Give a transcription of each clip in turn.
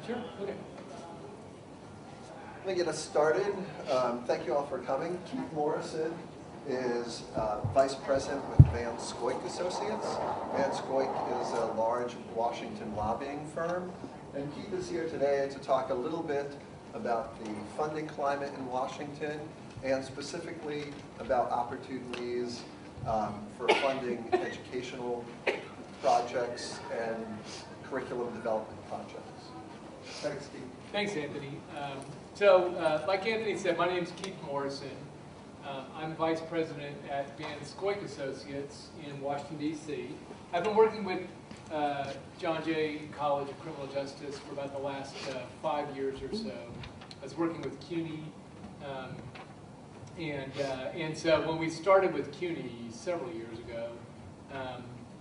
Sure, okay. Let me get us started. Thank you all for coming. Keith Morrison is Vice President with Van Scoyoc Associates. Van Scoyoc is a large Washington lobbying firm. And Keith is here today to talk a little bit about the funding climate in Washington and specifically about opportunities for funding educational projects and curriculum development projects. Thanks, Keith. Thanks, Anthony. Like Anthony said, my name is Keith Morrison. I'm Vice President at Van Scoyoc Associates in Washington, D.C. I've been working with John Jay College of Criminal Justice for about the last 5 years or so. I was working with CUNY, and so when we started with CUNY several years ago,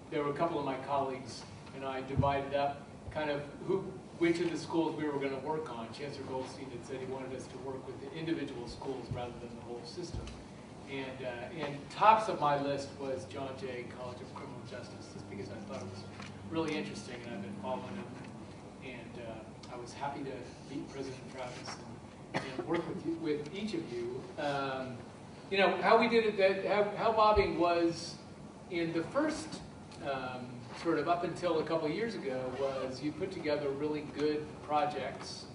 there were a couple of my colleagues and I divided up kind of which of the schools we were going to work on. Chancellor Goldstein had said he wanted us to work with the individual schools rather than the whole system. And tops of my list was John Jay College of Criminal Justice, just because I thought it was really interesting and I've been following him. And I was happy to meet President Travis and work with each of you. You know, how we did it, how lobbying was in the first sort of up until a couple of years ago was you put together really good projects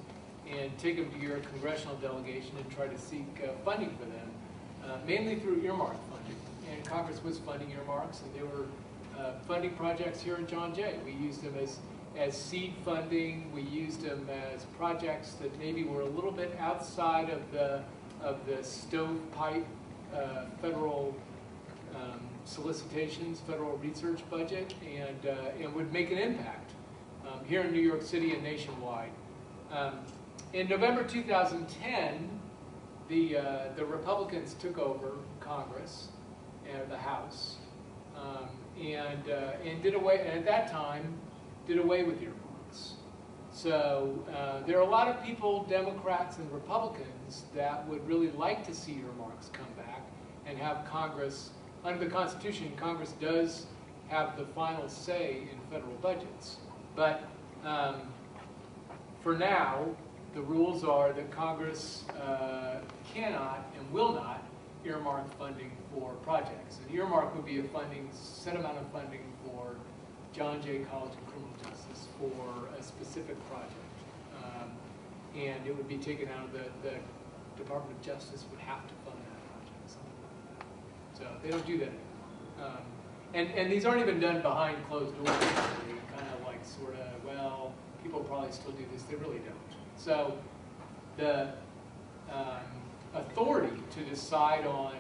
and take them to your congressional delegation and try to seek funding for them, mainly through earmark funding. And Congress was funding earmarks, and they were funding projects here at John Jay. We used them as seed funding. We used them as projects that maybe were a little bit outside of the stovepipe federal solicitations, federal research budget, and would make an impact here in New York City and nationwide. In November 2010, the Republicans took over Congress and the House, and did away, and at that time, did away with earmarks. So there are a lot of people, Democrats and Republicans, that would really like to see earmarks come back and have Congress. Under the Constitution, Congress does have the final say in federal budgets. But for now, the rules are that Congress cannot and will not earmark funding for projects. An earmark would be a set amount of funding for John Jay College of Criminal Justice for a specific project. And it would be taken out of the Department of Justice would have to fund that project. Something like that. So they don't do that anymore. And these aren't even done behind closed doors. They kind of like sort of, well, people probably still do this. They really don't. So the authority to decide on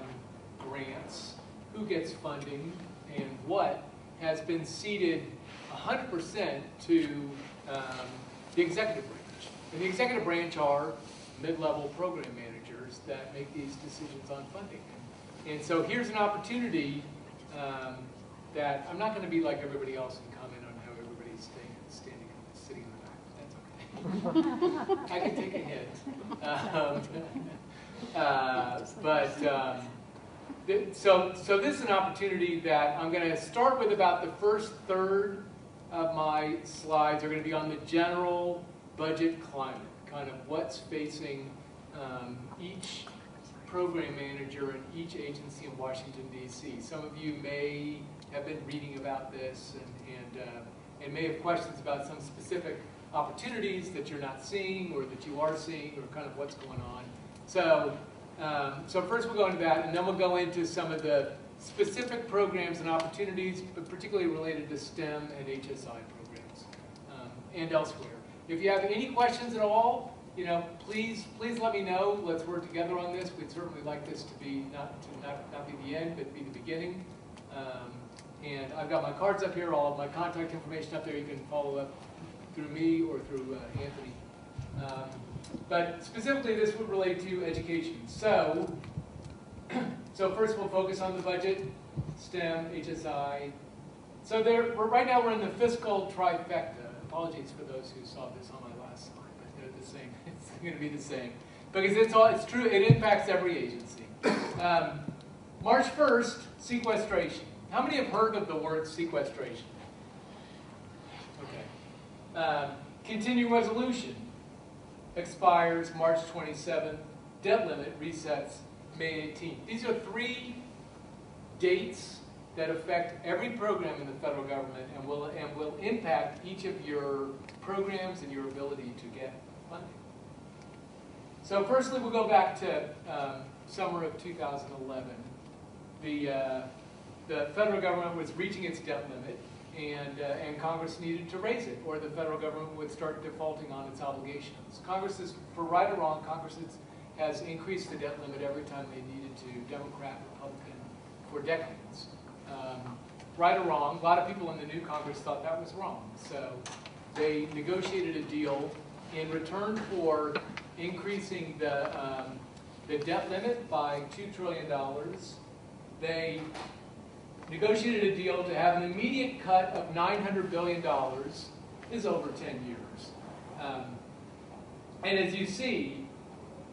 grants, who gets funding, and what has been ceded 100% to the executive branch. And the executive branch are mid-level program managers that make these decisions on funding. And so here's an opportunity that I'm not going to be like everybody else and comment on how everybody's sitting in the back. That's okay. I can take a hint. So this is an opportunity that I'm going to start with. About the first third of my slides are going to be on the general budget climate, kind of what's facing each program manager in each agency in Washington, D.C. Some of you may have been reading about this and may have questions about some specific opportunities that you're not seeing or that you are seeing or kind of what's going on. So first we'll go into that, and then we'll go into some of the specific programs and opportunities, but particularly related to STEM and HSI programs and elsewhere. If you have any questions at all, you know, please let me know. Let's work together on this. We'd certainly like this to be not be the end, but be the beginning. And I've got my cards up here, all of my contact information up there. You can follow up through me or through Anthony. But specifically, this would relate to education. So first we'll focus on the budget, STEM, HSI. So right now we're in the fiscal trifecta. Apologies for those who saw this on my last slide, but they're the same. It's going to be the same because it's true. It impacts every agency. March 1st, sequestration. How many have heard of the word sequestration? Okay. Continuing resolution expires March 27th. Debt limit resets May 18th. These are 3 dates that affect every program in the federal government and will impact each of your programs and your ability to get funding. So firstly, we'll go back to summer of 2011. The federal government was reaching its debt limit, and Congress needed to raise it, or the federal government would start defaulting on its obligations. Congress is, for right or wrong, Congress has increased the debt limit every time they needed to, Democrat, Republican, for decades. Right or wrong, a lot of people in the new Congress thought that was wrong. So they negotiated a deal in return for increasing the debt limit by $2 trillion. They negotiated a deal to have an immediate cut of $900 billion. This is over 10 years. And as you see,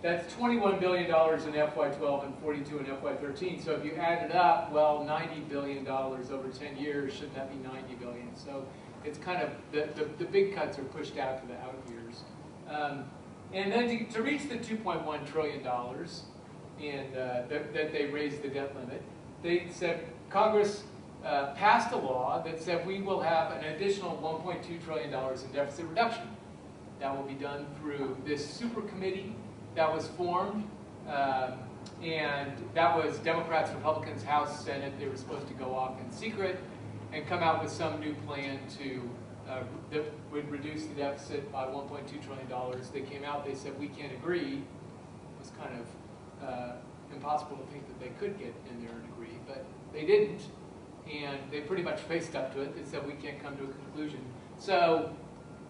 that's $21 billion in FY12 and $42 in FY13. So if you add it up, well, $90 billion over 10 years, shouldn't that be $90 billion? So it's kind of, the big cuts are pushed out to the out years. And then to reach the $2.1 trillion that they raised the debt limit, they said, Congress passed a law that said we will have an additional $1.2 trillion in deficit reduction. That will be done through this super committee that was formed, and that was Democrats, Republicans, House, Senate. They were supposed to go off in secret and come out with some new plan that would reduce the deficit by $1.2 trillion. They came out, they said, we can't agree. It was kind of impossible to think that they could get in there and agree, but they didn't, and they pretty much faced up to it. They said, we can't come to a conclusion. So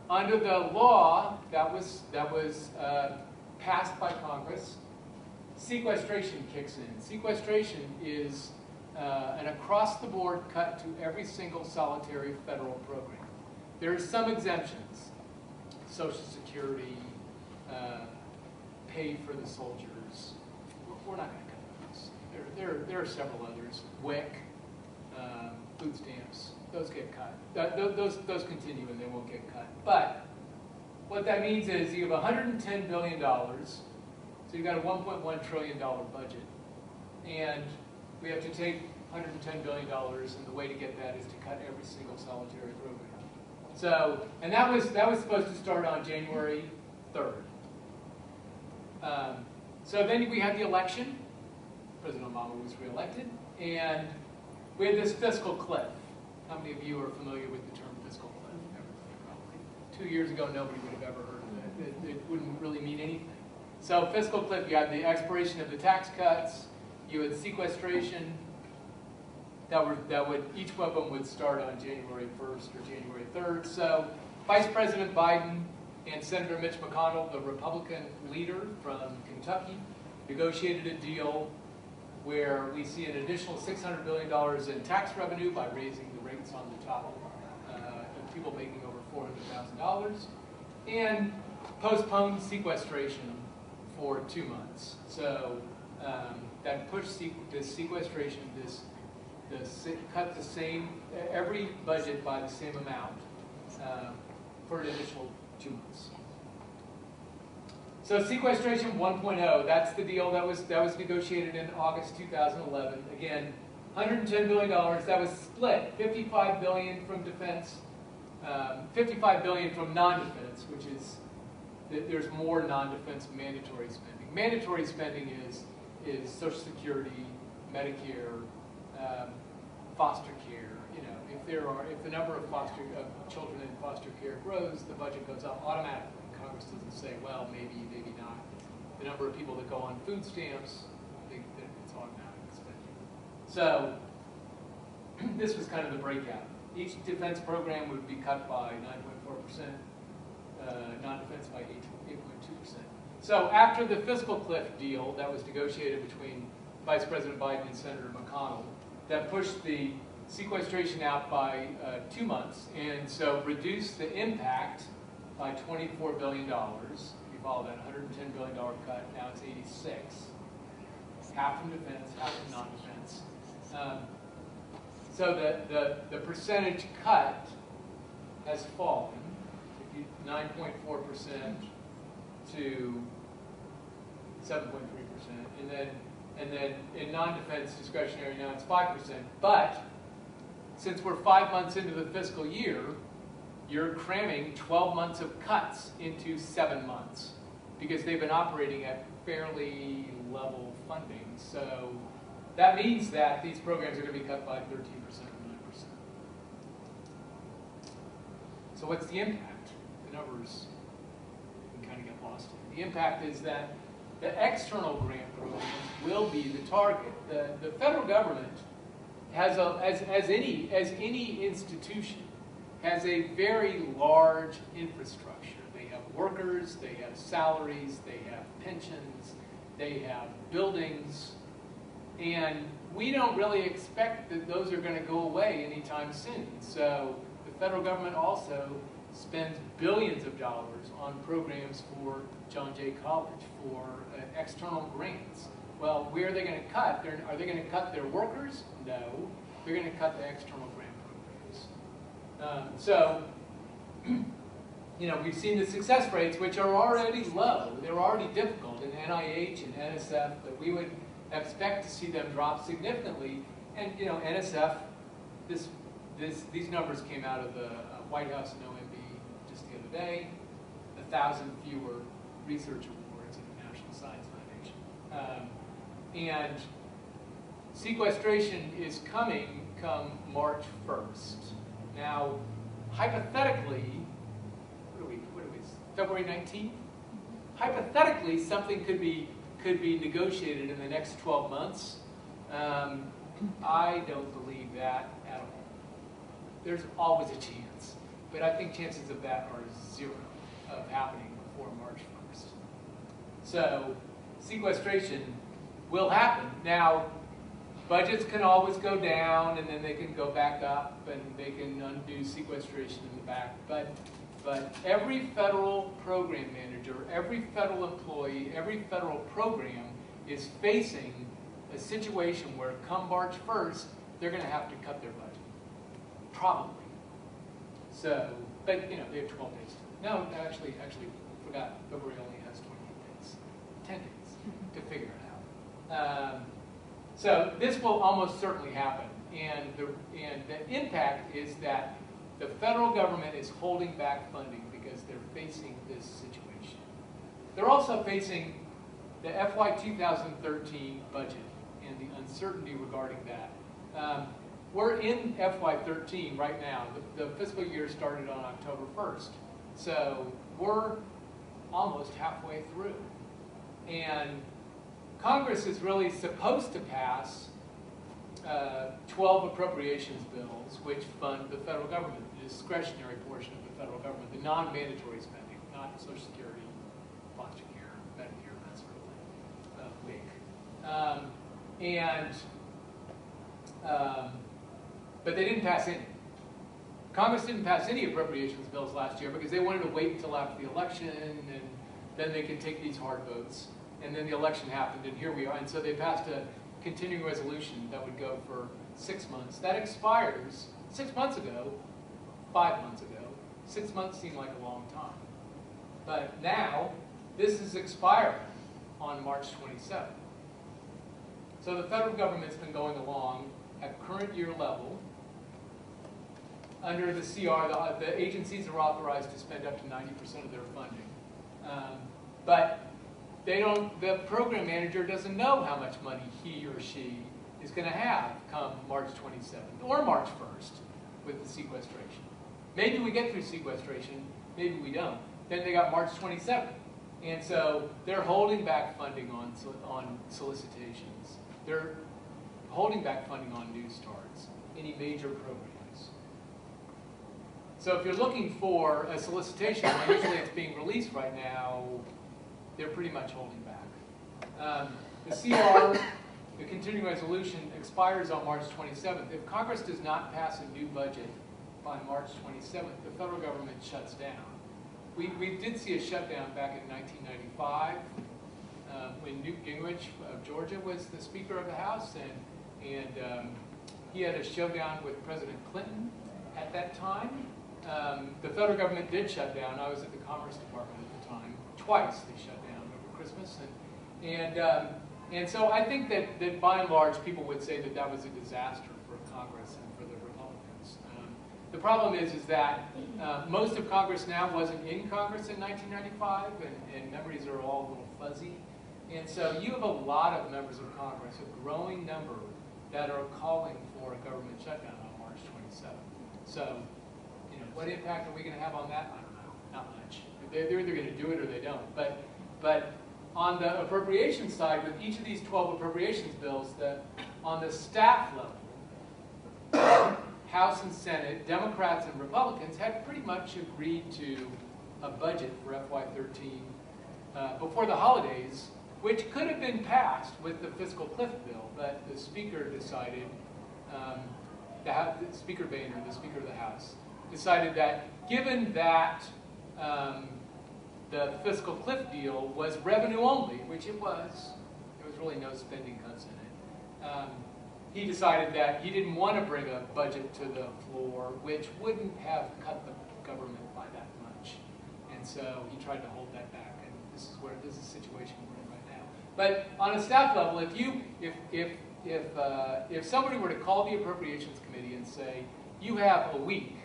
under the law that was passed by Congress, sequestration kicks in. Sequestration is an across-the-board cut to every single solitary federal program. There are some exemptions: Social Security, pay for the soldiers. We're not going to cut those. There are several others. WIC, food stamps. Those get cut. Those continue and they won't get cut. But what that means is you have $110 billion, so you've got a $1.1 trillion budget, and we have to take $110 billion, and the way to get that is to cut every single solitary program. So, and that was supposed to start on January 3rd. So then we had the election. President Obama was reelected, and we had this fiscal cliff. How many of you are familiar with the term fiscal cliff? Probably 2 years ago, nobody would have ever heard of it. It wouldn't really mean anything. So fiscal cliff, you had the expiration of the tax cuts, you had sequestration, each of them would start on January 1st or January 3rd. So Vice President Biden and Senator Mitch McConnell, the Republican leader from Kentucky, negotiated a deal where we see an additional $600 billion in tax revenue by raising the rates on the top of people making over $400,000, and postponed sequestration for 2 months. So that pushed this sequestration, cut the same, every budget by the same amount for an additional 2 months. So sequestration 1.0, that's the deal that was negotiated in August 2011. Again, $110 billion. That was split: $55 billion from defense, $55 billion from non-defense, which is there's more non-defense mandatory spending. Mandatory spending is Social Security, Medicare, foster care. You know, if the number of children in foster care grows, the budget goes up automatically. Congress doesn't say, well, maybe not. The number of people that go on food stamps, it's automatic spending. So this was kind of the breakout. Each defense program would be cut by 9.4%, non-defense by 8.2%. So after the fiscal cliff deal that was negotiated between Vice President Biden and Senator McConnell, that pushed the sequestration out by 2 months, and so reduced the impact by $24 billion. If you follow that $110 billion cut, now it's 86. Half from defense, half from non-defense. So the percentage cut has fallen. 9.4% to 7.3%, and then in non-defense discretionary now it's 5%. But since we're 5 months into the fiscal year, you're cramming 12 months of cuts into 7 months because they've been operating at fairly level funding. So that means that these programs are going to be cut by 13% or 9%. So what's the impact? The numbers can kind of get lost here. The impact is that the external grant programs will be the target. The federal government has, as any institution, has a very large infrastructure. They have workers, they have salaries, they have pensions, they have buildings, and we don't really expect that those are going to go away anytime soon. So the federal government also spends billions of dollars on programs for John Jay College, for external grants. Well, where are they going to cut? Are they going to cut their workers? No. They're going to cut the external grant programs. So, you know, we've seen the success rates, which are already low. They're already difficult in NIH and NSF, but we would expect to see them drop significantly. And, you know, NSF, these numbers came out of the White House and OMB just the other day. 1,000 fewer research awards in the National Science Foundation. And sequestration is coming come March 1st. Now, hypothetically, what are we, February 19th? Hypothetically, something could be negotiated in the next 12 months. I don't believe that at all. There's always a chance, but I think chances of that are zero of happening before March 1st. So sequestration will happen. Now, budgets can always go down, and then they can go back up, and they can undo sequestration in the back. But every federal program manager, every federal employee, every federal program is facing a situation where come March 1st, they're going to have to cut their budget. Probably. So, but you know, they have 12 days. No, actually forgot. February only has 28 days. 10 days to figure it out. So this will almost certainly happen. And the impact is that the federal government is holding back funding because they're facing this situation. They're also facing the FY 2013 budget and the uncertainty regarding that. We're in FY 13 right now. The fiscal year started on October 1st. So we're almost halfway through. And Congress is really supposed to pass 12 appropriations bills which fund the federal government, the discretionary portion of the federal government, the non-mandatory spending, not Social Security, foster care, Medicare, that sort of thing, but they didn't pass any. Congress didn't pass any appropriations bills last year because they wanted to wait until after the election, and then they could take these hard votes. And then the election happened, and here we are. And so they passed a continuing resolution that would go for 6 months. That expires 6 months ago, 5 months ago. 6 months seemed like a long time. But now, this is expiring on March 27th. So the federal government's been going along at current year level. Under the CR, the agencies are authorized to spend up to 90% of their funding. But the program manager doesn't know how much money he or she is going to have come March 27th or March 1st with the sequestration. Maybe we get through sequestration, maybe we don't. Then they got March 27th. And so they're holding back funding on solicitations. They're holding back funding on new starts, any major programs. So if you're looking for a solicitation, usually it's being released right now, they're pretty much holding back. The CR, the continuing resolution, expires on March 27th. If Congress does not pass a new budget by March 27th, the federal government shuts down. We did see a shutdown back in 1995 when Newt Gingrich of Georgia was the Speaker of the House, and he had a showdown with President Clinton at that time. the federal government did shut down. I was at the Commerce Department at the time. Twice they shut down over Christmas. And so I think that by and large, people would say that that was a disaster for Congress and for the Republicans. The problem is that most of Congress now wasn't in Congress in 1995, and memories are all a little fuzzy. And so you have a lot of members of Congress, a growing number, that are calling for a government shutdown on March 27th. So, you know, what impact are we going to have on that? I don't know, not much. They're either going to do it or they don't. But on the appropriations side, with each of these 12 appropriations bills, on the staff level, House and Senate, Democrats and Republicans had pretty much agreed to a budget for FY13 before the holidays, which could have been passed with the fiscal cliff bill, but the Speaker decided, Speaker Boehner, the Speaker of the House, decided that given that the fiscal cliff deal was revenue only, which it was, there was really no spending cuts in it, he decided that he didn't want to bring a budget to the floor, which wouldn't have cut the government by that much. And so he tried to hold that back, and this is the situation we're in right now. But on a staff level, if somebody were to call the Appropriations Committee and say, you have a week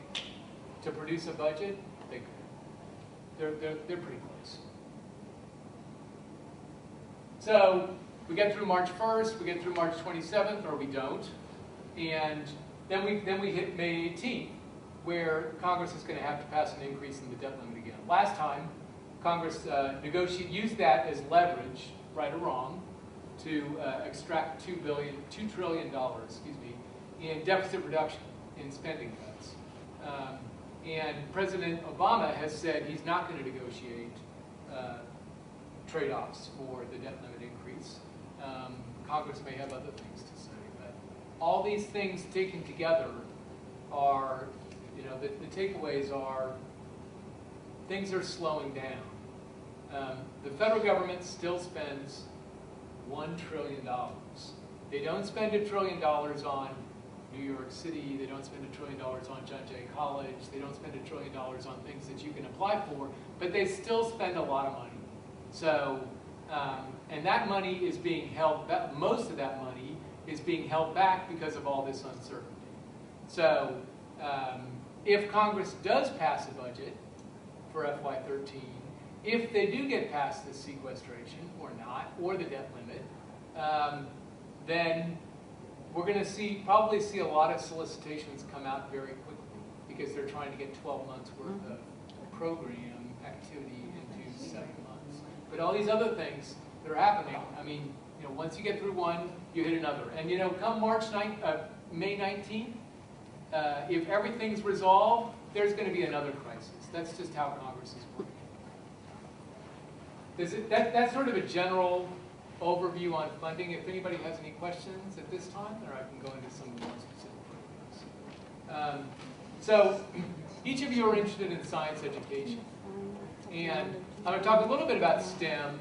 to produce a budget, they could. They're pretty close. So we get through March 1st, we get through March 27th, or we don't, and then we hit May 18th, where Congress is going to have to pass an increase in the debt limit again. Last time, Congress used that as leverage, right or wrong, to extract $2 trillion, in deficit reduction, in spending cuts. And President Obama has said he's not going to negotiate trade-offs for the debt limit increase. Congress may have other things to say, but all these things taken together are, you know, the takeaways are things are slowing down. The federal government still spends $1 trillion. They don't spend $1 trillion on New York City, they don't spend $1 trillion on John Jay College, they don't spend $1 trillion on things that you can apply for, but they still spend a lot of money. So, and that money is being held, most of that money is being held back because of all this uncertainty. So, if Congress does pass a budget for FY13, if they do get past the sequestration or not, or the debt limit, then we're going to probably see a lot of solicitations come out very quickly because they're trying to get 12 months worth of program activity into 7 months. But all these other things that are happening, I mean, you know, once you get through one, you hit another. And you know, come May 19th, if everything's resolved, there's going to be another crisis. That's just how Congress is working. That's sort of a general overview on funding. If anybody has any questions at this time, or I can go into some of the more specific programs. So each of you are interested in science education. And I'm going to talk a little bit about STEM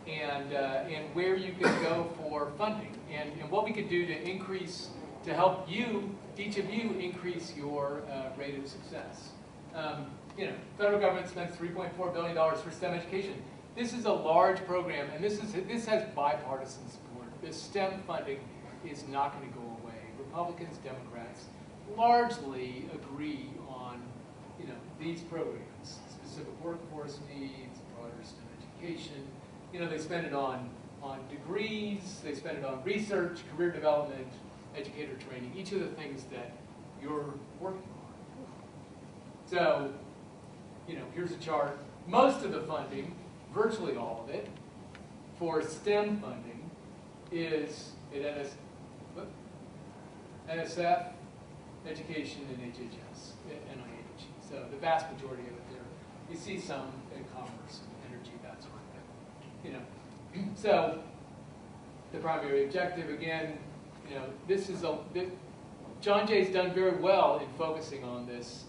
and where you can go for funding and what we could do to help you, each of you, increase your rate of success. You know, federal government spends $3.4 billion for STEM education. This is a large program, and this has bipartisan support. This STEM funding is not going to go away. Republicans, Democrats largely agree on, you know, these programs, specific workforce needs, broader STEM education. You know, they spend it on degrees, they spend it on research, career development, educator training, each of the things that you're working on. So, you know, here's a chart. Most of the funding, virtually all of it, for STEM funding is at NSF, Education, and HHS, NIH. So the vast majority of it there. You see some in commerce, energy, that sort of thing. You know, so the primary objective, again, you know, John Jay's done very well in focusing on this,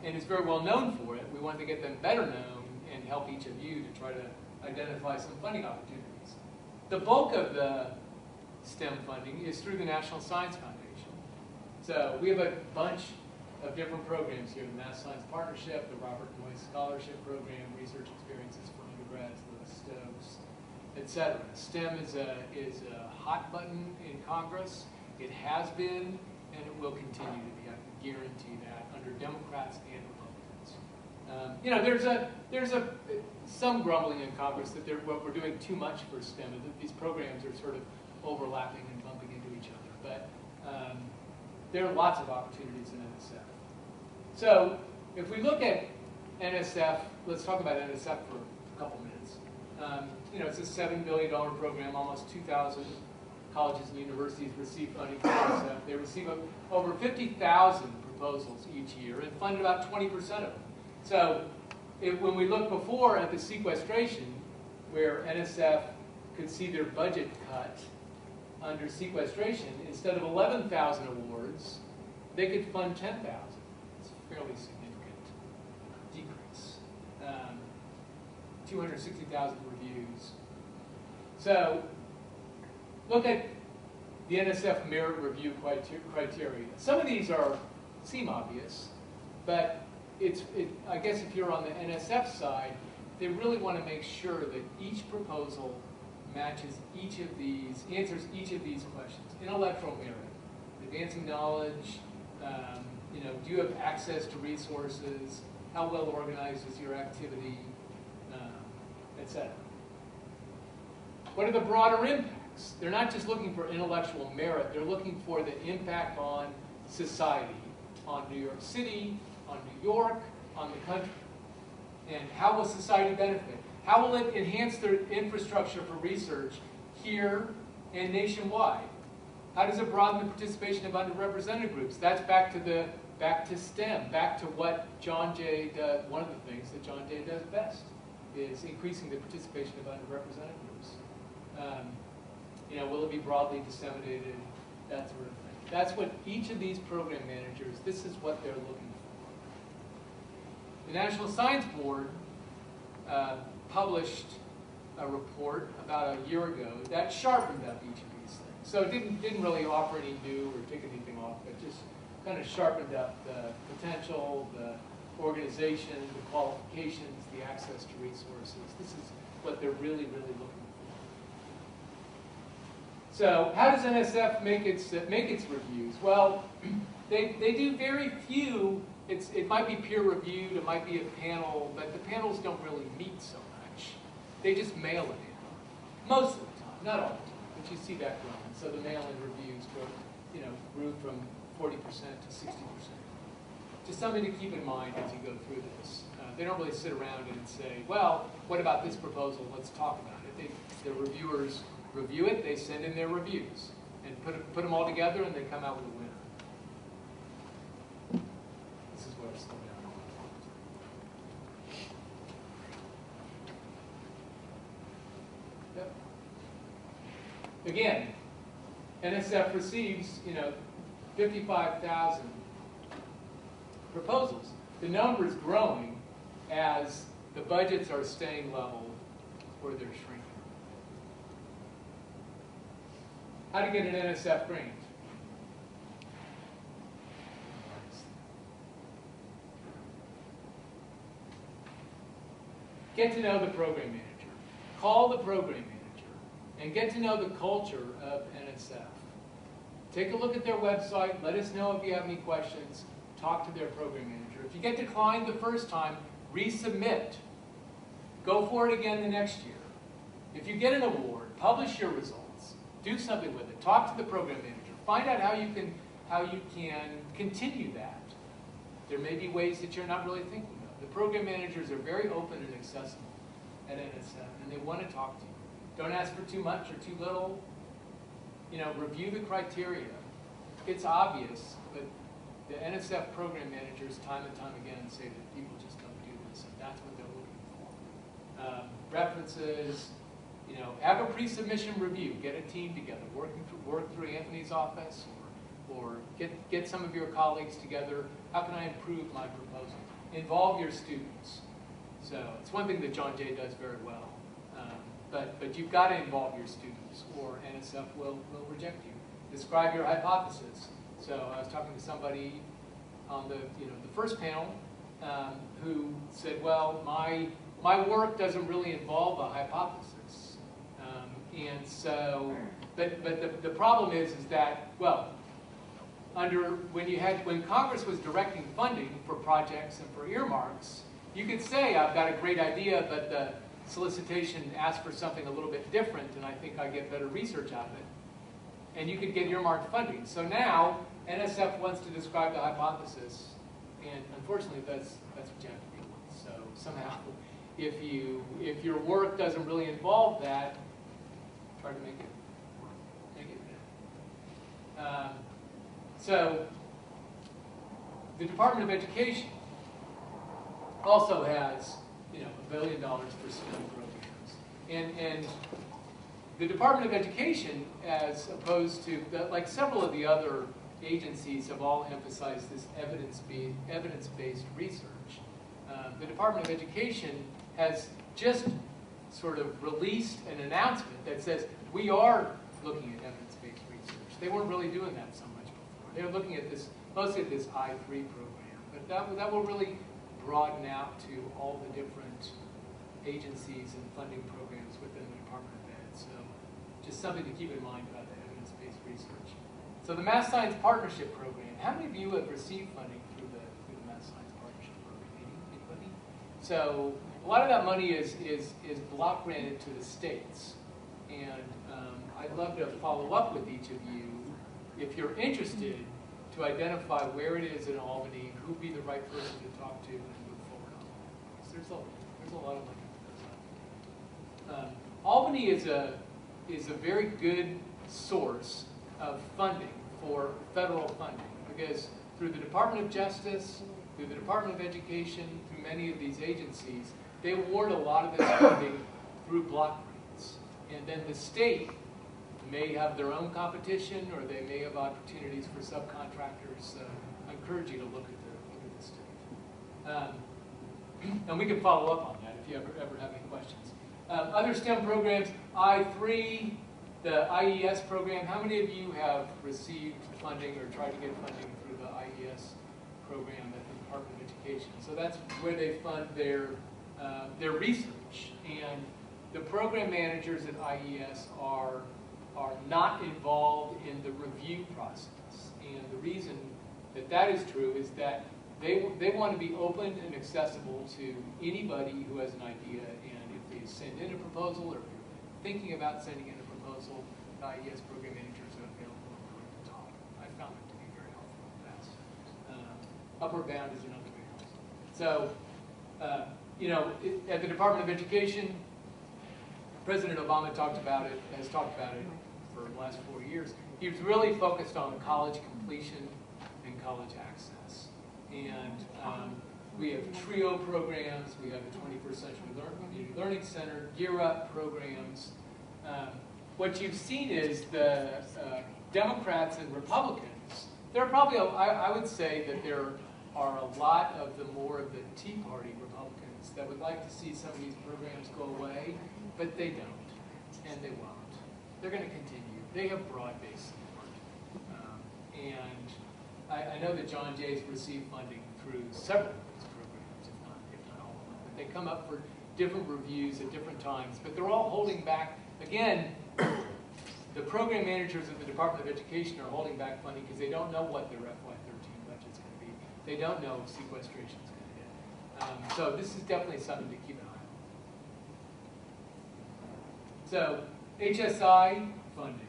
and is very well known for it. We wanted to get them better known and help each of you to try to identify some funding opportunities. The bulk of the STEM funding is through the National Science Foundation. So we have a bunch of different programs here. The Math Science Partnership, the Robert Noyce Scholarship Program, Research Experiences for Undergrads, Lewis Stokes, etc. STEM is a hot button in Congress. It has been, and it will continue to be. I can guarantee that under Democrats and Republicans. You know, there's some grumbling in Congress that we're doing too much for STEM, and that these programs are sort of overlapping and bumping into each other. But there are lots of opportunities in NSF. So if we look at NSF, let's talk about NSF for a couple minutes. You know, it's a $7 billion program. Almost 2,000 colleges and universities receive funding from NSF. They receive over 50,000 proposals each year and fund about 20% of them. So when we look before at the sequestration, where NSF could see their budget cut under sequestration, instead of 11,000 awards, they could fund 10,000. It's a fairly significant decrease. 260,000 reviews. So look at the NSF merit review criteria. Some of these seem obvious, but I guess if you're on the NSF side, they really want to make sure that each proposal matches answers each of these questions. Intellectual merit, advancing knowledge, you know, do you have access to resources, how well organized is your activity, etc. What are the broader impacts? They're not just looking for intellectual merit, they're looking for the impact on society, on New York City, on New York, on the country. And how will society benefit? How will it enhance their infrastructure for research here and nationwide? How does it broaden the participation of underrepresented groups? That's back to STEM, back to what John Jay does. One of the things that John Jay does best is increasing the participation of underrepresented groups. You know, will it be broadly disseminated? That sort of thing. That's what each of these program managers, this is what they're looking for. The National Science Board published a report about a year ago that sharpened up each of these things. So it didn't really offer any new or take anything off, but just kind of sharpened up the potential, the organization, the qualifications, the access to resources. This is what they're really, really looking for. So how does NSF make its reviews? Well, they do very few. It might be peer reviewed, it might be a panel, but the panels don't really meet so much. They just mail it in. Most of the time, not all the time, but you see that growing. So the mail-in reviews grew from 40% to 60%. Just something to keep in mind as you go through this. They don't really sit around and say, well, what about this proposal? Let's talk about it. The reviewers review it, they send in their reviews, and put them all together, and they come out with a winner. This is where I slow down. Yep. Again, NSF receives, 55,000 proposals. The number is growing as the budgets are staying level or they're shrinking. How to get an NSF grant? Get to know the program manager. Call the program manager and get to know the culture of NSF. Take a look at their website. Let us know if you have any questions. Talk to their program manager. If you get declined the first time, resubmit. Go for it again the next year. If you get an award, publish your results. Do something with it. Talk to the program manager. Find out how you can continue that. There may be ways that you're not really thinking of. The program managers are very open and accessible at NSF, and they want to talk to you. Don't ask for too much or too little. Review the criteria. It's obvious, but the NSF program managers time and time again say that people just don't do this, and that's what they're looking for. References, have a pre-submission review. Get a team together. Work through Anthony's office, or get some of your colleagues together. How can I improve my proposal? Involve your students. So it's one thing that John Jay does very well. But you've got to involve your students, or NSF will reject you. Describe your hypothesis. So I was talking to somebody on the the first panel who said, well, my work doesn't really involve a hypothesis, and so, but the problem is that, well, when Congress was directing funding for projects and for earmarks, you could say I've got a great idea, but the solicitation asked for something a little bit different, and I think I get better research out of it. And you could get earmarked funding. So now NSF wants to describe the hypothesis, and unfortunately that's what you have to do. So somehow, if your work doesn't really involve that, try to make it fit. So the Department of Education also has $1 billion for STEM programs, and the Department of Education, as opposed to like several of the other agencies, have all emphasized this evidence-based research. The Department of Education has just sort of released an announcement that says we are looking at evidence-based research. They weren't really doing that so much before. They were looking at this mostly at this I3 program, but that will really broaden out to all the different agencies and funding programs within the Department of Ed. So just something to keep in mind about the evidence-based research. So the Math Science Partnership Program, how many of you have received funding through the Math Science Partnership Program? Anybody? So a lot of that money is block granted to the states. And I'd love to follow up with each of you if you're interested to identify where it is in Albany, who would be the right person to talk to, and move forward on that. There's a lot of money. Albany is a very good source of funding for federal funding, because through the Department of Justice, through the Department of Education, through many of these agencies, they award a lot of this funding through block grants. And then the state may have their own competition, or they may have opportunities for subcontractors. So I encourage you to look at the state. And we can follow up on that if you ever have any questions. Other STEM programs, I3, the IES program. How many of you have received funding or tried to get funding through the IES program at the Department of Education? So that's where they fund their research. And the program managers at IES are not involved in the review process. And the reason that is true is that they want to be open and accessible to anybody who has an idea, and if they send in a proposal, or if you're thinking about sending in a proposal, the IES program managers are available to talk. I found it to be very helpful in the past. Upward bound is another big help. So, at the Department of Education, President Obama has talked about it for the last 4 years. He was really focused on college completion and college access. And we have TRIO programs, we have the 21st Century Community Learning Center, Gear Up programs. What you've seen is the Democrats and Republicans, there are probably, I would say that there are a lot of more of the Tea Party Republicans that would like to see some of these programs go away, but they don't, and they won't. They're going to continue. They have broad-based support. And I know that John Jay's received funding through several of these programs, if not all of them. But they come up for different reviews at different times, but they're all holding back. Again, the program managers of the Department of Education are holding back funding because they don't know what their FY13 budget's going to be. They don't know if sequestration is going to hit. So this is definitely something to keep an eye on. So HSI funding.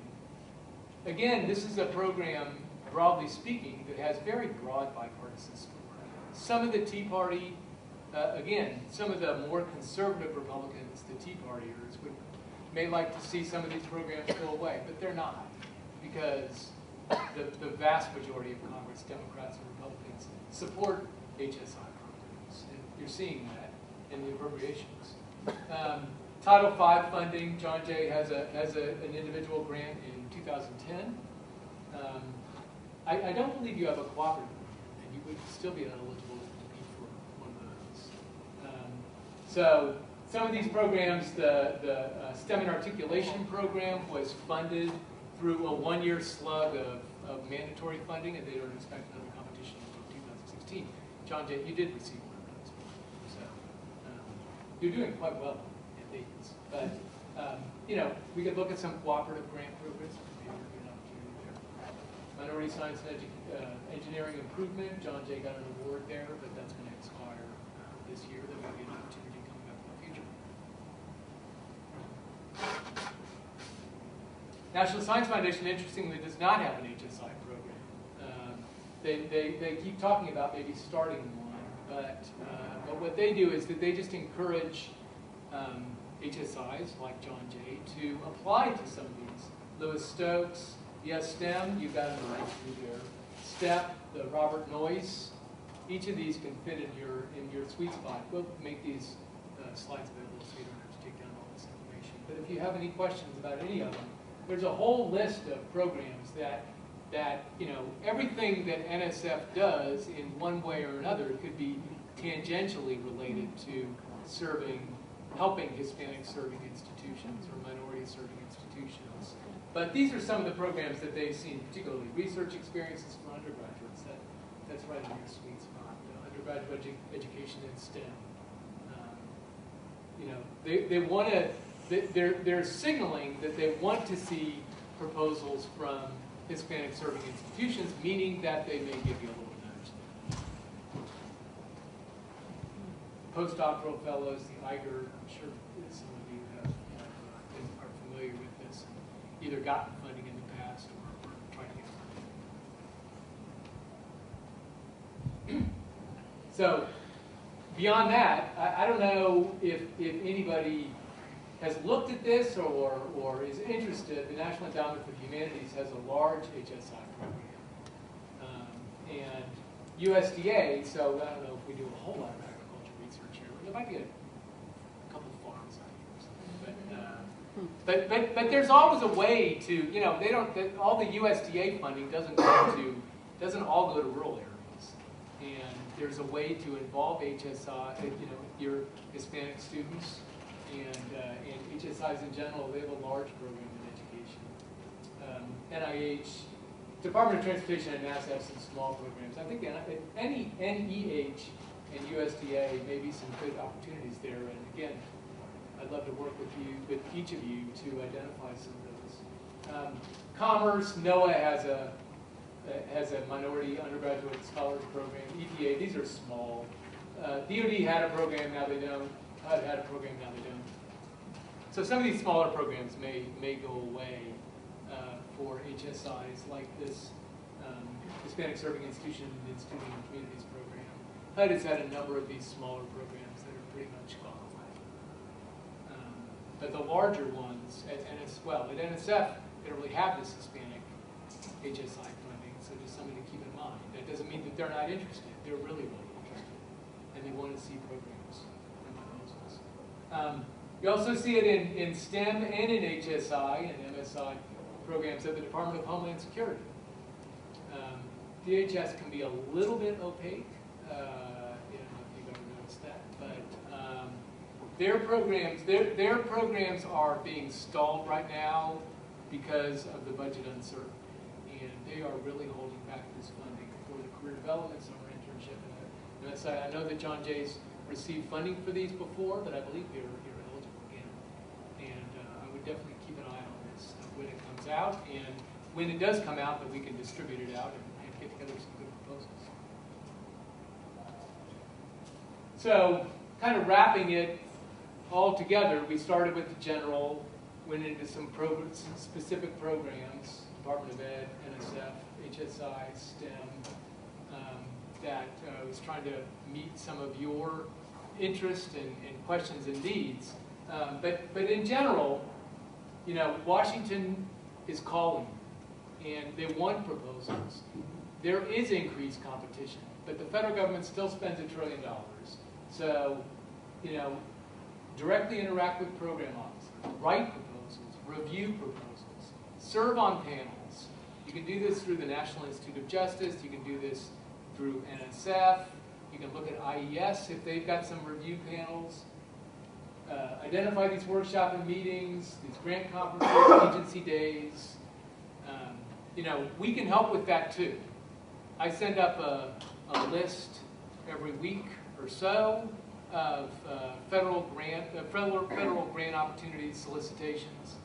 Again, this is a program, broadly speaking, that has very broad bipartisan support. Some of the Tea Party, again, some of the more conservative Republicans, the Tea Partiers, may like to see some of these programs go away, but they're not, because the vast majority of Congress, Democrats and Republicans, support HSI programs. And you're seeing that in the appropriations. Title V funding, John Jay has an individual grant in 2010. I don't believe you have a cooperative agreement, and you would still be eligible to compete for one of those. So some of these programs, the STEM and Articulation program was funded through a one-year slug of mandatory funding, and they don't expect another competition until John Jay, you did receive one of those. So you're doing quite well at these. But, you know, we could look at some cooperative grant programs. Maybe there'd be an opportunity there. Minority Science and Engineering Improvement. John Jay got an award there, but that's going to expire this year. There may be an opportunity coming up in the future. National Science Foundation, interestingly, does not have an HSI program. They keep talking about maybe starting one, but what they do is that they just encourage HSIs like John Jay to apply to some of these. Lewis Stokes, yes, STEM, you've got them right through there. STEP, the Robert Noyce, each of these can fit in your sweet spot. We'll make these slides available so you don't have to take down all this information. But if you have any questions about any of them, there's a whole list of programs that you know, everything that NSF does in one way or another could be tangentially related to helping Hispanic serving institutions or minority serving institutions. But these are some of the programs that they've seen, particularly research experiences for undergraduates. That's right in your sweet spot. Undergraduate education in STEM. You know, they want to. They're signaling that they want to see proposals from Hispanic serving institutions, meaning that they may give you a little nudge there. Postdoctoral fellows, the Iger, I'm sure some of you are familiar with this, and either gotten funding in the past or trying to get funding. So beyond that, I don't know if anybody has looked at this or is interested. The National Endowment for the Humanities has a large HSI program. And USDA, so I don't know if we do a whole lot of agriculture research here. There might be a couple of farms out here. But there's always a way to, you know, all the USDA funding doesn't all go to rural areas. And there's a way to involve HSI, you know, your Hispanic students. And HSIs in general, they have a large program in education. NIH, Department of Transportation and NASA have some small programs. I think any NEH and USDA may be some good opportunities there. And again, I'd love to work with each of you to identify some of those. Commerce, NOAA has a minority undergraduate scholars program. EPA, these are small. DoD had a program, now they don't. HUD had a program, now they don't. So some of these smaller programs may go away for HSIs like this Hispanic Serving Institution and Instituting and Communities program. HUD has had a number of these smaller programs that are pretty much gone away. But the larger ones, at NSF, they don't really have this Hispanic HSI funding, so just something to keep in mind. That doesn't mean that they're not interested. They're really, really interested, and they want to see programs and proposals. You also see it in STEM and in HSI and MSI programs at the Department of Homeland Security. DHS can be a little bit opaque. I don't know if you've ever noticed that, but their programs are being stalled right now because of the budget uncertainty, and they are really holding back this funding for the career development summer internship. And I know that John Jay's received funding for these before, but I believe you're eligible again. And I would definitely keep an eye on this when it comes out, and when it does come out, that we can distribute it out and get together some good proposals. So, kind of wrapping it all together, we started with the general, went into some specific programs, Department of Ed, NSF, HSI, STEM, that was trying to meet some of your interest and questions and needs. But in general, you know, Washington is calling, and they want proposals. There is increased competition, but the federal government still spends $1 trillion. So, you know, directly interact with program officers, write proposals, review proposals, serve on panels. You can do this through the National Institute of Justice. You can do this through NSF. You can look at IES if they've got some review panels. Identify these workshop and meetings, these grant conferences, agency days. You know, we can help with that too. I send up a list every week or so of federal grant opportunities, solicitations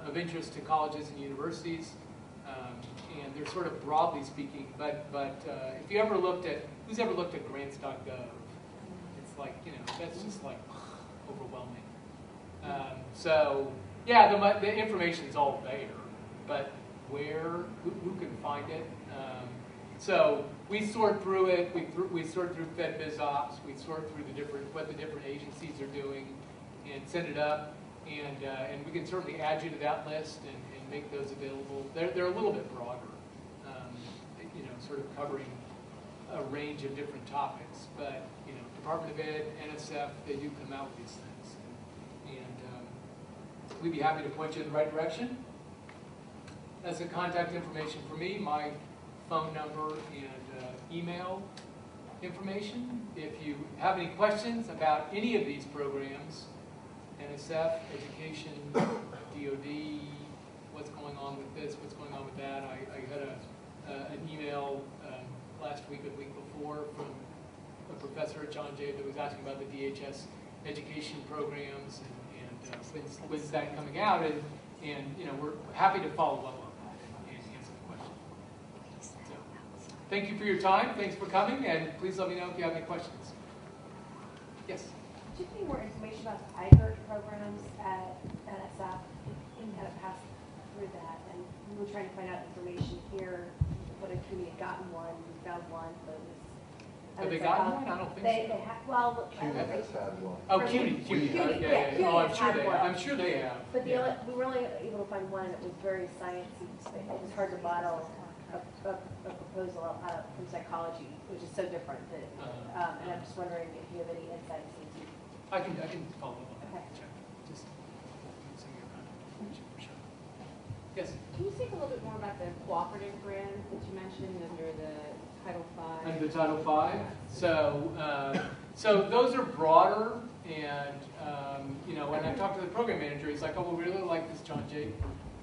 of interest to colleges and universities. And they're sort of broadly speaking, but if you ever looked at, who's ever looked at grants.gov? It's like, that's just like overwhelming. So yeah, the information's all there, but who can find it? So we sort through it. We sort through FedBizOps. We sort through what the different agencies are doing, and send it up. And we can certainly add you to that list and make those available. They're a little bit broader, sort of covering a range of different topics. But Department of Ed, NSF, they do come out with these things, and we'd be happy to point you in the right direction. That's the contact information for me, my phone number and email information. If you have any questions about any of these programs, NSF, education, DOD, what's going on with this, what's going on with that. I got an email last week or the week before from a professor at John Jay that was asking about the DHS education programs and when's that coming out, and we're happy to follow up on that and answer the question. So, thank you for your time. Thanks for coming, and please let me know if you have any questions. Yes? Could you give me more information about the IGERT programs at NSF? We kind of passed through that, and we were trying to find out information here. What if we had gotten one, we found one, but it was... Have they gotten one? I don't think so. They have, well... CUNY has had one. Oh, CUNY. Yeah, Oh, I'm has sure had they one. have. I'm sure they have. But we were only able to find one, and it was very sciencey. It was hard to model a proposal from psychology, which is so different. And I'm just wondering if you have any insights into... I can follow up on that. Okay. Check. Just send me your contact information for sure. Yes? Can you speak a little bit more about the cooperative grant that you mentioned under the Title V? Under the Title V. So those are broader, and when I talked to the program manager, he's like, "Oh, well, we really like this John Jay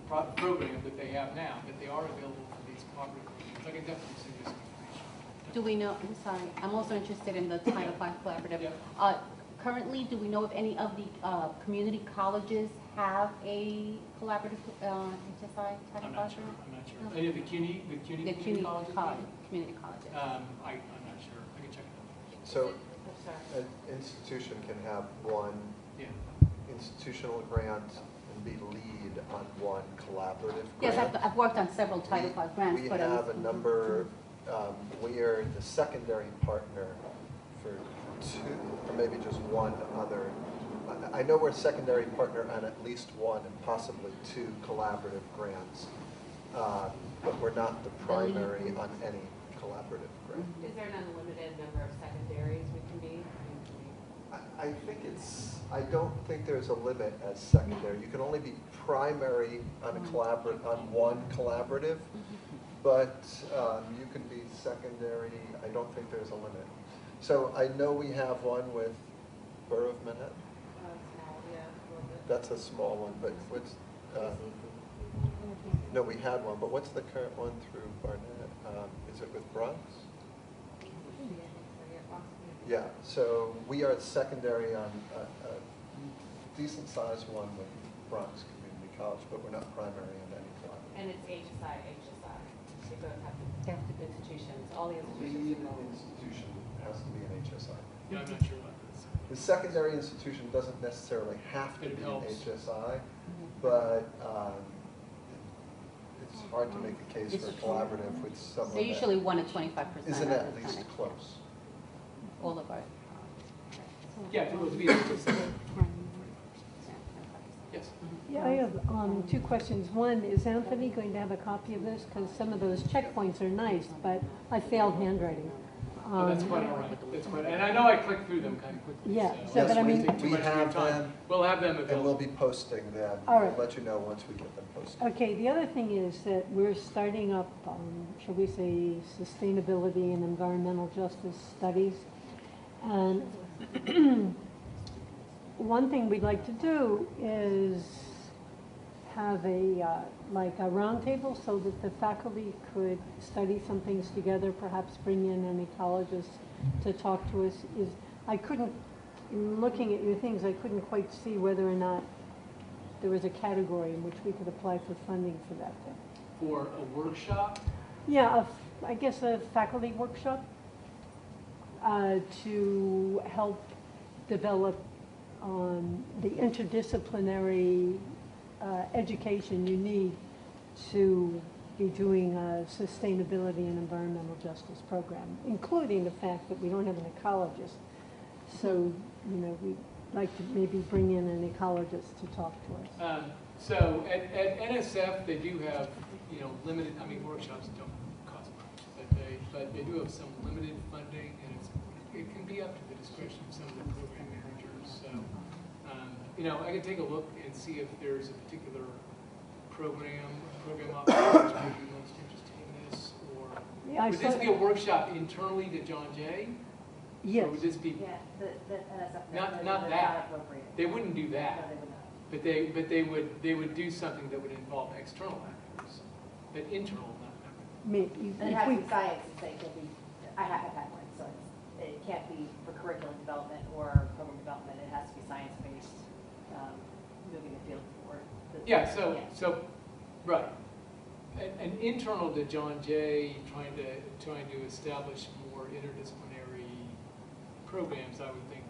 program that they have now, that they are available for these cooperative programs." I can definitely send you some information. Do we know? I'm sorry. I'm also interested in the Title V collaborative. Yeah. Currently, do we know if any of the community colleges have a collaborative HSI Title I'm V? not sure. No. Any of the CUNY community colleges? Community colleges. I'm not sure. I can check it out. So Oh, sorry. an institution can have one Yeah. institutional grant and be lead on one collaborative Yes, grant. I've worked on several Title V grants. We but have a number, we are the secondary partner for two, or maybe just one other. I know we're secondary partner on at least one and possibly two collaborative grants, but we're not the primary on any collaborative grant. Is there an unlimited number of secondaries we can be? I think I don't think there's a limit as secondary. You can only be primary on on one collaborative, but you can be secondary. I don't think there's a limit. So I know we have one with Borough of Manhattan. Small, yeah, a little bit. That's a small one, but what's, no, we had one, but what's the current one through Barnett? Is it with Bronx? Yeah, so we are secondary on a decent sized one with Bronx Community College, but we're not primary in any one. And it's HSI. They both have institutions, all the Lead institutions. institution has to be an HSI. Yeah, I'm not sure about this. The secondary institution doesn't necessarily have to It be helps. an HSI, but it's hard to make a case for a collaborative with someone They're usually that 1 to 25%. isn't of at the least time. close. All of our. Yeah, it would be interesting. Yes. Yeah, I have two questions. One, is Anthony going to have a copy of this? Because some of those checkpoints are nice, but I failed handwriting. Oh, that's quite all right. That's quite, and I know I clicked through them kind of quickly. Yeah, So so, but I it won't mean- take too We much of your have time. them. We'll have them And we'll available. be posting them. All right. We'll let you know once we get them posted. Okay, the other thing is that we're starting up, shall we say, sustainability and environmental justice studies. And one thing we'd like to do is have a, like a roundtable so that the faculty could study some things together, perhaps bring in an ecologist to talk to us? I couldn't, in looking at your things, I couldn't quite see whether or not there was a category in which we could apply for funding for that thing. For a workshop? Yeah, I guess a faculty workshop to help develop the interdisciplinary education you need to be doing a sustainability and environmental justice program, including the fact that we don't have an ecologist. So, you know, we'd like to maybe bring in an ecologist to talk to us. So at NSF, they do have, you know, limited, I mean, workshops don't cost much, but they do have some limited funding, and it can be up to the discretion of some of the program managers. So, you know, I can take a look and see if there's a particular program officer which might be most interested in this, or Yeah, would this be a workshop internally to John Jay? Yes. Or would this be, Yeah, the NSF. Not they're that. appropriate. they wouldn't do No, that, they would not. but they would do something that would involve external actors, but internal not. Maybe, And it if has to we, be science, it's like, it can be, I have had one, so it can't be for curriculum development or program development, it has to be science-based, moving the field forward. Yeah, so, right. An internal to John Jay trying to establish more interdisciplinary programs, I would think,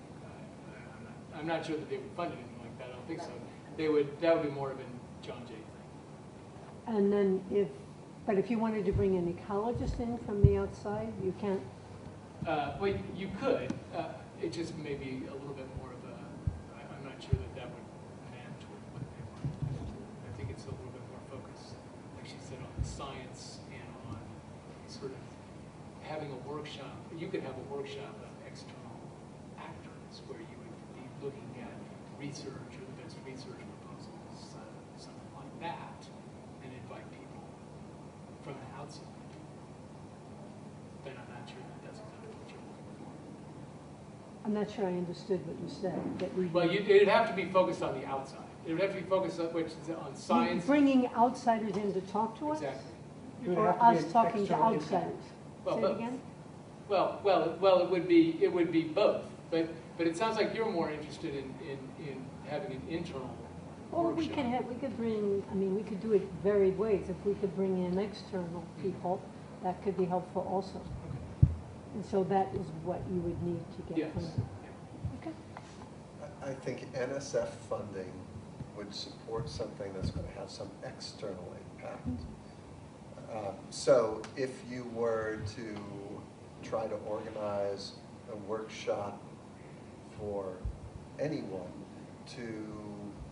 I'm not sure that they would fund anything like that, I don't think so. That would be more of a John Jay thing. and then but if you wanted to bring an ecologist in from the outside, you can't. Well, you could, it just may be a little bit more of a, I'm not sure that would map toward what they want. I think it's a little bit more focused, like she said, on the science and on sort of having a workshop. You could have a workshop of external actors where you would be looking at research or the best research proposals, something like that, and invite people from the outside. But I'm not sure that that's exactly what you're looking for. I'm not sure I understood what you said. That we Well, it'd have to be focused on the outside. It would have to be focused on, which is on science. Bringing outsiders in to talk to us, Exactly. It would or have to be us an talking to external impact. outsiders. Well, Say it both. again. Well, it would be both. But it sounds like you're more interested in having an internal Or workshop. we could bring. I mean, we could do it varied ways. If we could bring in external people, that could be helpful also. And so that is what you would need to get Yes. funded. Okay. I think NSF funding would support something that's going to have some external impact. So if you were to try to organize a workshop for anyone to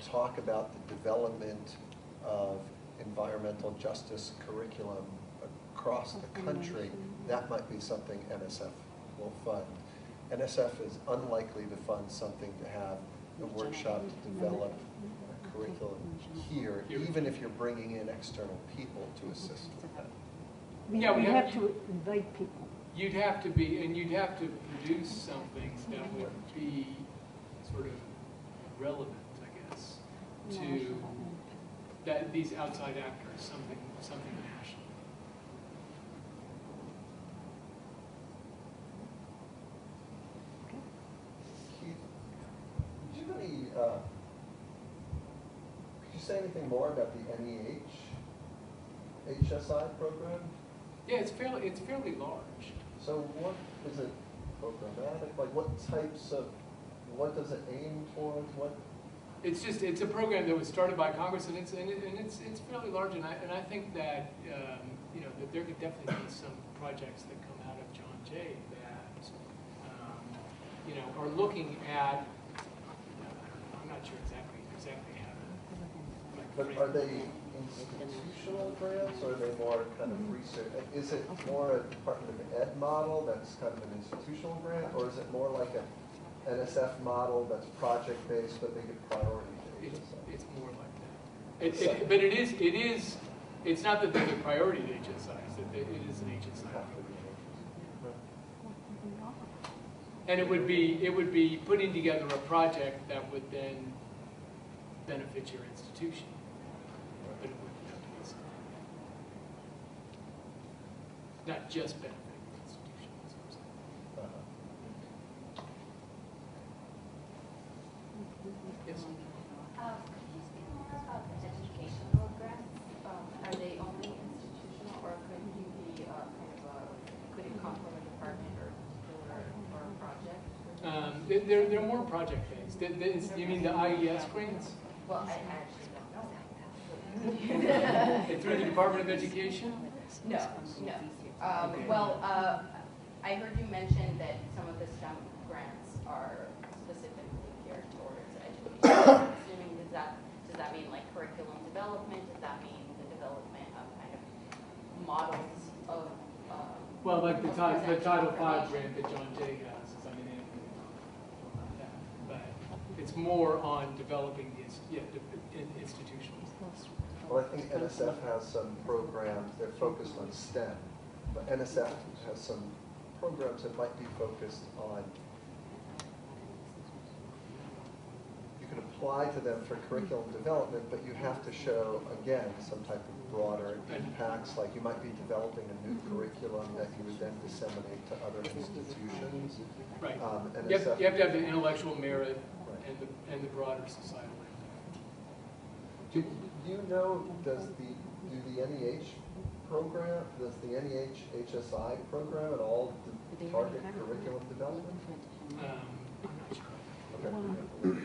talk about the development of environmental justice curriculum across the country, that might be something NSF will fund. NSF is unlikely to fund something to have a workshop to develop a curriculum here, even if you're bringing in external people to assist with that. Yeah, we we have- have to invite people. You'd have to produce something that would be sort of relevant, I guess, to these outside actors, something national. Keith, do you have any, could you say anything more about the HSI program? Yeah, it's fairly large. So what is it programmatic? Like what does it aim towards? It's a program that was started by Congress, and it's fairly large, and I think that you know, that there could definitely be some projects that come out of John Jay that you know, are looking at. I'm not sure exactly how to. But are they institutional grants, or are they more kind of research? Is it more a Department of Ed model that's kind of an institutional grant, or is it more like a NSF model that's project-based, but they give priority to HSI? It's more like that. But it's not that they give priority to HSI, it's that it is an HSI program. And it would be putting together a project that would then benefit your institution. just benefiting the institution. That's what I'm saying. Yes. Could you speak more about the educational grants? Are they only institutional, or could you be could it come from a department or a project? They're more project-based. You mean the IES grants? Well, I actually don't know. Through the Department of Education? No. Well, I heard you mention that some of the STEM grants are specifically geared towards education. I'm assuming, does that mean like curriculum development? Does that mean the development of kind of models of Well, like the of Title V presenting grant that John Jay has, is, I mean, about that. But it's more on developing the institutions. Well, I think NSF has some programs, they're focused on STEM, but NSF has some programs that might be focused on, you can apply to them for curriculum development, but you have to show, again, some type of broader impacts, like you might be developing a new curriculum that you would then disseminate to other institutions. Right. You NSF have to have the intellectual merit and the broader societal impact. Do you know, do the NEH program, does the NEH HSI program at all target curriculum development? I'm not sure. Okay.